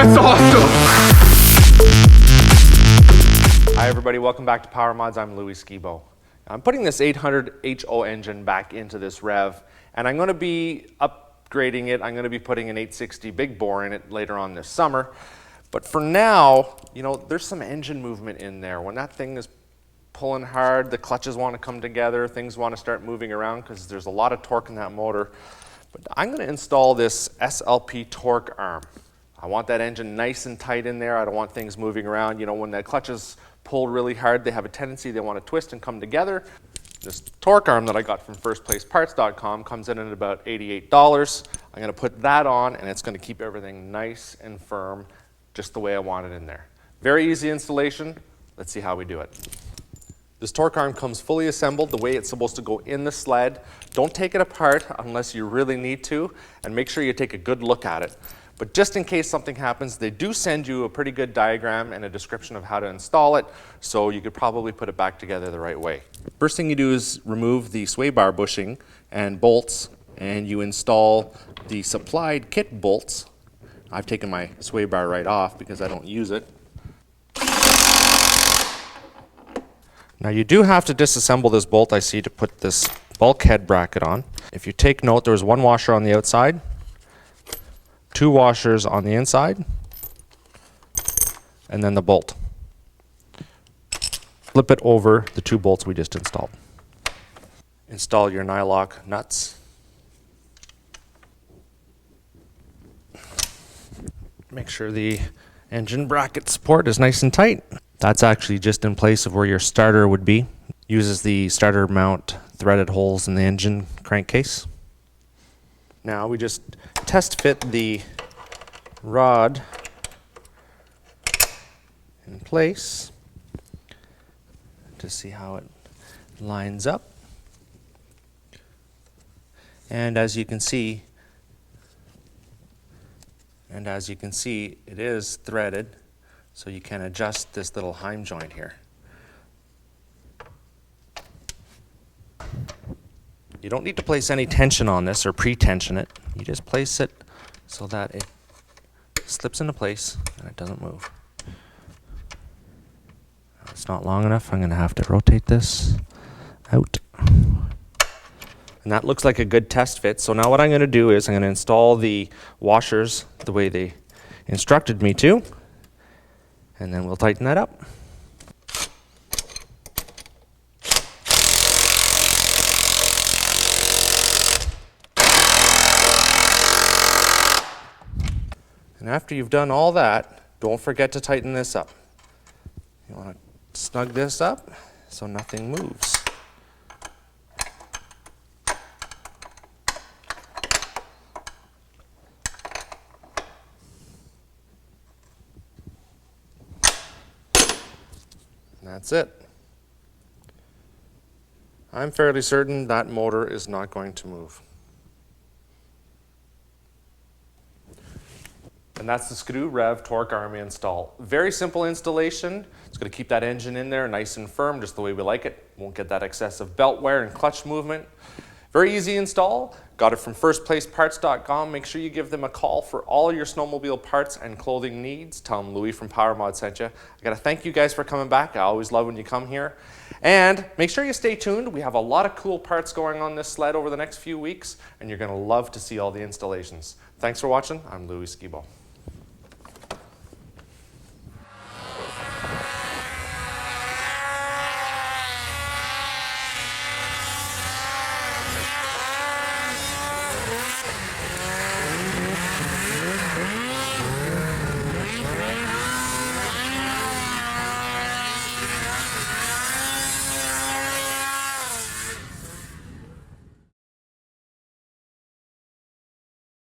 That's awesome! Hi everybody, welcome back to PowerModz. I'm Louis Skibo. I'm putting this 800 HO engine back into this REV, and I'm going to be upgrading it. I'm going to be putting an 860 big bore in it later on this summer. But for now, you know, there's some engine movement in there. When that thing is pulling hard, the clutches want to come together, things want to start moving around because there's a lot of torque in that motor. But I'm going to install this SLP torque arm. I want that engine nice and tight in there. I don't want things moving around. You know, when the clutches pull really hard, they have a tendency, they want to twist and come together. This torque arm that I got from firstplaceparts.com comes in at about $88. I'm going to put that on, and it's going to keep everything nice and firm, just the way I want it in there. Very easy installation. Let's see how we do it. This torque arm comes fully assembled the way it's supposed to go in the sled. Don't take it apart unless you really need to, and make sure you take a good look at it. But just in case something happens, they do send you a pretty good diagram and a description of how to install it, so you could probably put it back together the right way. First thing you do is remove the sway bar bushing and bolts, and you install the supplied kit bolts. I've taken my sway bar right off because I don't use it. Now you do have to disassemble this bolt, I see, to put this bulkhead bracket on. If you take note, there was one washer on the outside, two washers on the inside, and then the bolt. Flip it over the two bolts we just installed. Install your nylock nuts. Make sure the engine bracket support is nice and tight. That's actually just in place of where your starter would be. Uses the starter mount threaded holes in the engine crankcase. Now we just test fit the rod in place to see how it lines up. And as you can see, it is threaded, so you can adjust this little heim joint here. You don't need to place any tension on this or pre-tension it. You just place it so that it slips into place and it doesn't move. It's not long enough. I'm going to have to rotate this out. And that looks like a good test fit. So now what I'm going to do is I'm going to install the washers the way they instructed me to, and then we'll tighten that up. And after you've done all that, don't forget to tighten this up. You want to snug this up so nothing moves. And that's it. I'm fairly certain that motor is not going to move. And that's the Skidoo REV torque arm install. Very simple installation. It's going to keep that engine in there nice and firm, just the way we like it. Won't get that excessive belt wear and clutch movement. Very easy install. Got it from firstplaceparts.com. Make sure you give them a call for all your snowmobile parts and clothing needs. Tell them Louis from PowerModz sent you. I got to thank you guys for coming back. I always love when you come here. And make sure you stay tuned. We have a lot of cool parts going on this sled over the next few weeks, and you're going to love to see all the installations. Thanks for watching. I'm Louis Skibo.